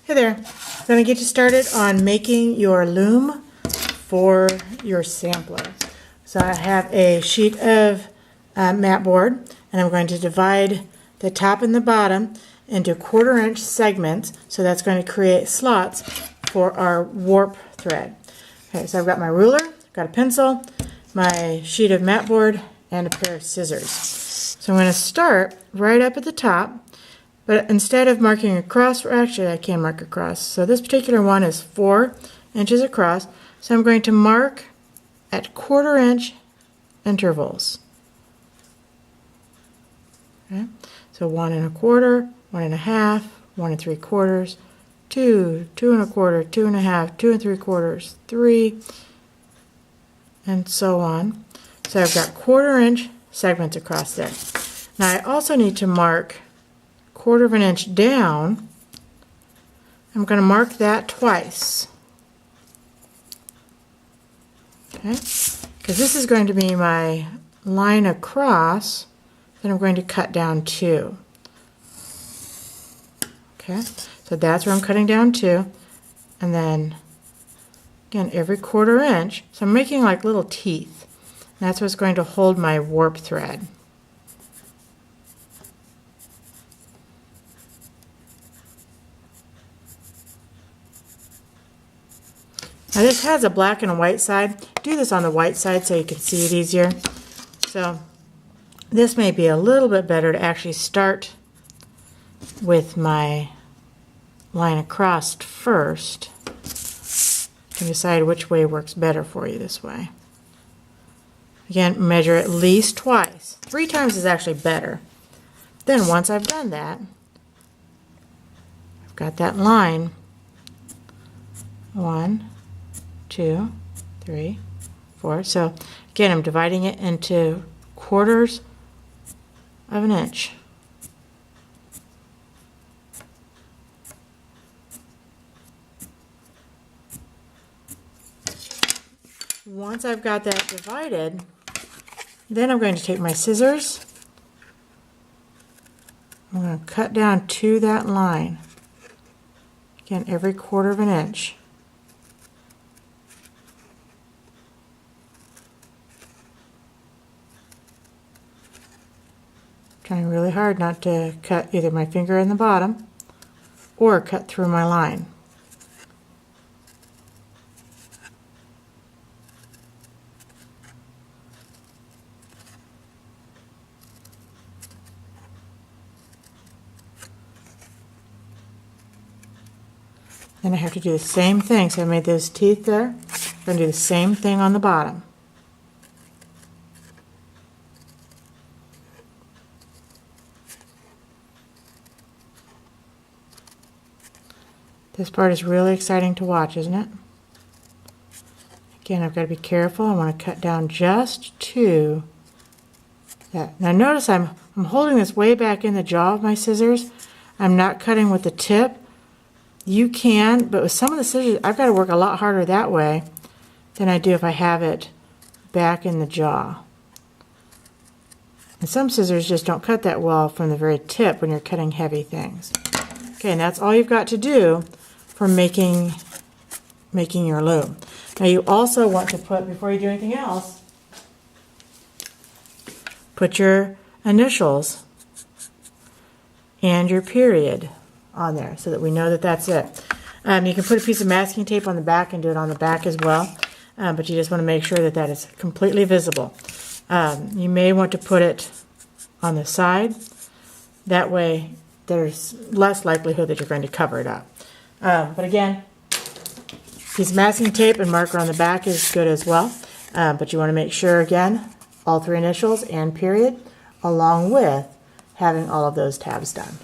Hey there, I'm going to get you started on making your loom for your sampler. So I have a sheet of mat board, and I'm going to divide the top and the bottom into 1/4 inch segments, so that's going to create slots for our warp thread. Okay, so I've got my ruler, I've got a pencil, my sheet of mat board, and a pair of scissors. So I'm going to start right up at the top. But instead of marking across, or actually I can mark across. So this particular one is 4 inches across. So I'm going to mark at 1/4 inch intervals. Okay. So 1 1/4, 1 1/2, 1 3/4, 2, 2 1/4, 2 1/2, 2 3/4, 3, and so on. So I've got 1/4 inch segments across there. Now I also need to mark 1/4 inch down. I'm going to mark that twice. Okay, because this is going to be my line across that I'm going to cut down to. Okay, so that's where I'm cutting down to, and then again every 1/4 inch. So I'm making like little teeth. And that's what's going to hold my warp thread. Now this has a black and a white side. Do this on the white side so you can see it easier. So this may be a little bit better to actually start with my line across first. You can decide which way works better for you this way. Again, measure at least twice. 3 times is actually better. Then once I've done that, I've got that line. 1, 2, 3, 4. So again, I'm dividing it into 1/4 of an inch. Once I've got that divided, then I'm going to take my scissors. I'm going to cut down to that line. Again, every 1/4 of an inch. Trying really hard not to cut either my finger in the bottom or cut through my line. Then I have to do the same thing. So I made those teeth there. I'm going to do the same thing on the bottom. This part is really exciting to watch, isn't it? Again, I've got to be careful. I want to cut down just to that. Now notice I'm holding this way back in the jaw of my scissors. I'm not cutting with the tip. You can, but with some of the scissors, I've got to work a lot harder that way than I do if I have it back in the jaw. And some scissors just don't cut that well from the very tip when you're cutting heavy things. Okay, and that's all you've got to do for making your loom. Now you also want to put, before you do anything else, put your initials and your period on there so that we know that that's it. You can put a piece of masking tape on the back and do it on the back as well, but you just want to make sure that that is completely visible. You may want to put it on the side. That way there's less likelihood that you're going to cover it up. But again, piece of masking tape and marker on the back is good as well. But you want to make sure, again, all 3 initials and period, along with having all of those tabs done.